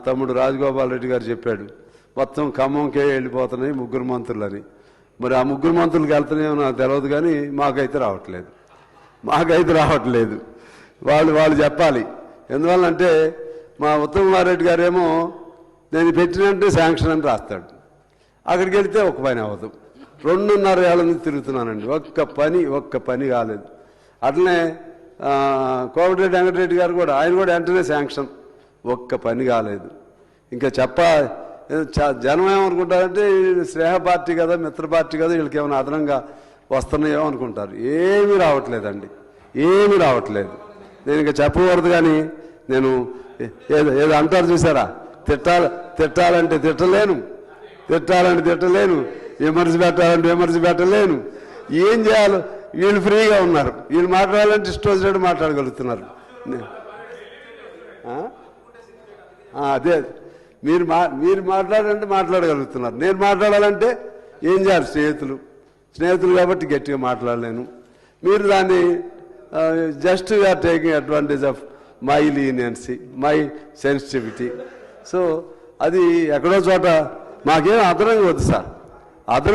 తమ్ముడు రాజగోపాల్ రెడ్డి గారు చెప్పాడు, మొత్తం ఖమ్మంకే వెళ్ళిపోతున్నాయి 3 మంత్రులని. మరి ఆ 3 మంత్రులకు వెళ్తున్నాయో నాకు తెలియదు, కానీ మాకైతే రావట్లేదు. వాళ్ళు చెప్పాలి. ఎందువల్లంటే మా ఉత్తమ్ కుమార్ రెడ్డి గారేమో నేను పెట్టినట్టే శాంక్షన్ అని రాస్తాడు, అక్కడికి వెళితే ఒక పని అవ్వదు. 2.5 ఏళ్ళ నుంచి తిరుగుతున్నానండి, ఒక్క పని కాలేదు. అట్లనే కోమటిరెడ్డి వెంకటరెడ్డి గారు కూడా, ఆయన కూడా వెంటనే శాంక్షన్, ఒక్క పని కాలేదు. ఇంకా జనం ఏమనుకుంటారంటే స్నేహ పార్టీ కదా, మిత్ర పార్టీ కదా, వీళ్ళకి ఏమైనా అదనంగా వస్తున్నాయో అనుకుంటారు. ఏమీ రావట్లేదండి, ఏమీ రావట్లేదు. నేను ఇంకా చెప్పకూడదు, కానీ నేను ఏదో అంటారు చూసారా, తిట్టాలంటే తిట్టలేను, విమర్శ పెట్టలేను. ఏం చేయాలో వీళ్ళు ఫ్రీగా ఉన్నారు, వీళ్ళు మాట్లాడాలంటే ఇష్టం వచ్చినట్టు మాట్లాడగలుగుతున్నారు. అదే మీరు మాట్లాడాలంటే మాట్లాడగలుగుతున్నారు, నేను మాట్లాడాలంటే ఏం చేయాలి? స్నేహితులు కాబట్టి గట్టిగా మాట్లాడలేను. మీరు దాన్ని just you're taking advantage of my leniency, my sensitivity. So అది ఎక్కడో చోట మాకేం అదనంగా వద్దు సార్, అదనంగా